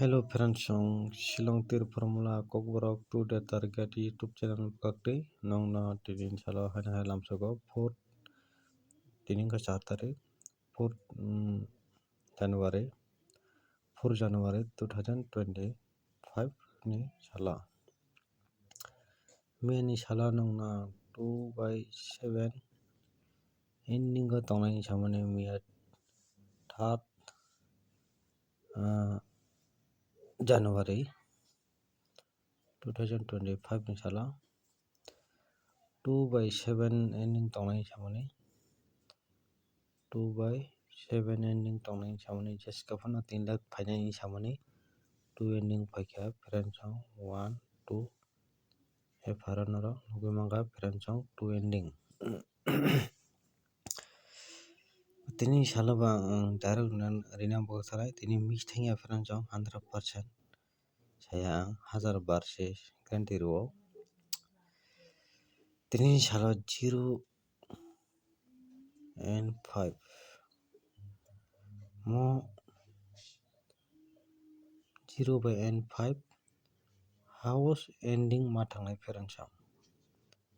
Hello friends, Shillong Tir Formula Kokborok to the target YouTube channel Kakti Nong na Tidin Salo Hana Halam Sogo 4 Tinin ka 4 तारीख 4 January 4 January 2025 ni sala me ni sala nong na 2/7 ending ka tongnai samane me third January 2025 ni sala 2/7 ending tongnai samane 2/7 ending tongnai samane just kapana 3 lakh finance samane 2 ending paikha friends 1 2 e faranoro nugimanga friends 2 ending tini salaba direct rina boksalai tini mix thangya friends 100% saya 1000 bar se guarantee ro tini sala 0 and 5 mo 0/5 house ending ma thangnai friends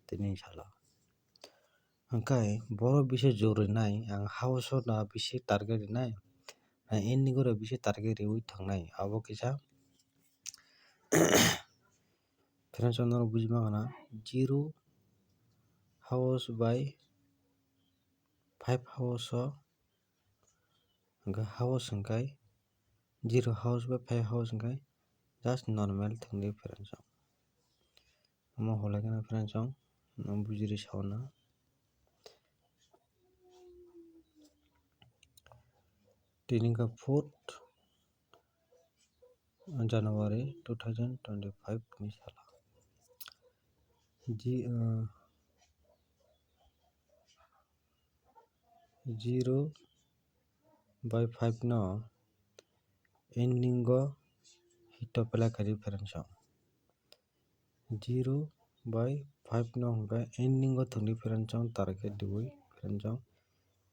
tini sala angkai boro bise jori nai ang house na bise target nai ending ro bise target rewi thangnai abo kisa friends no bujima kana 0 house by 5 house angka house angkai 0 house by 5 house angkai just normal thangni friends amo holai kana friends bujiri sauna tininka 4th January 2025 ni sala 0/5 no ending go hitopela kari friends 0/5 no hingga ending go thungni friends target diwi friends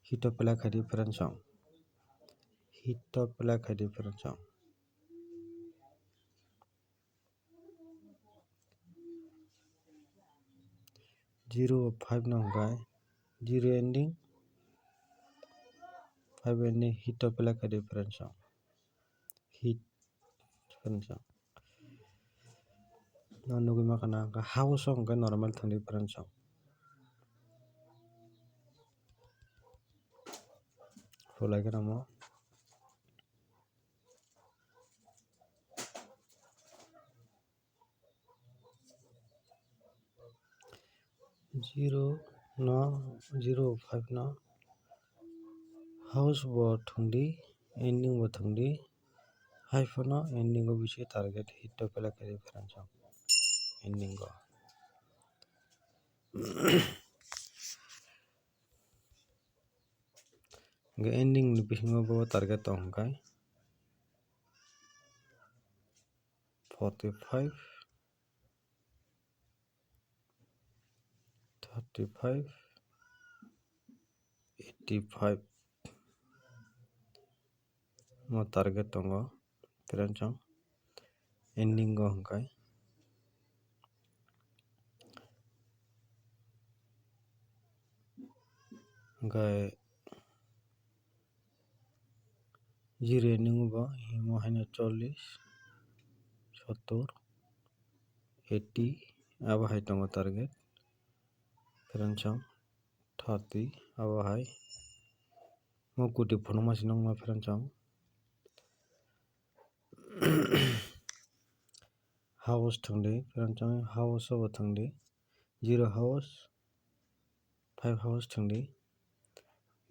hitopela kari friends hitopela kari friends 0/5 no hingga 0 ending 5 ending hitopela kari friends hit friends no nugima kana house hingga normal thungni friends holai kana mo 0/5 no house bo thungdi ending bo thungdi 5 no ending go bisi target hitopela kari friends ending go ending ni bisingo bo target tongkai 45 35 85 mo target tongo friends ending go hingkai hingkai 0 ending bo himo haino 40 70 80 abo hai tongo target friends 30 abo hai mo kuti phonoma sinongma friends house thungdi friends house bo thungdi 0 house 5 house thungdi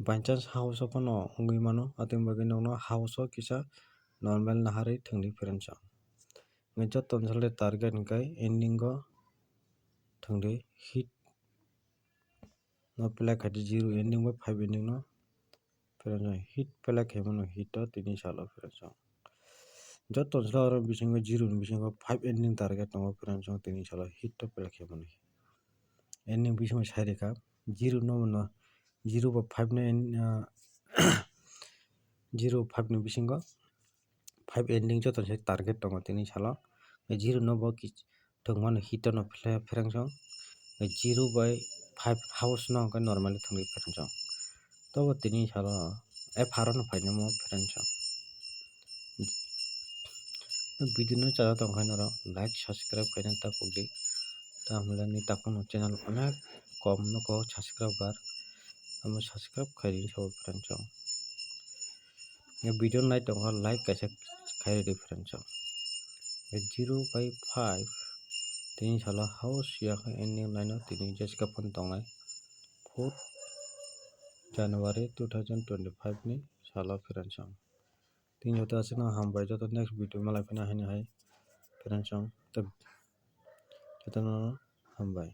by chance house pono ongui mano ating bagui nogno house kisa normal naharui thungdi friends joto onjale target hingkai ending go thungdi hit no pela khati 0 ending by 5 ending no friends hit pela khaimano hit tini salo friends joto onjala bisingo 0 ni bisingo 5 ending target tongo friends tini salo hit pela khaimano ending bisingo side ka 0 no 0/5 no 0/5 ni bisingo 5 ending joto se target tongo tini salo 0 no bo tongmano hito no pherang 0 by 5 house no hingke normally thangui pherang tobo tini salo faro no faino mo pherang video no chara tongkha noro like subscribe kaina tapukdi tamhle ni tapono channel onek kom nuko subscriber amo subscribe khairi sabo pherang video nai tongkha like kaisa khairi pherang 0 by 5 tini salo house yakha ending naino tini jeska phone tongnai 4 January 2025 ni salo pherang tini joto asino hambai joto next video malai phina haini hai pherang joto no hambai।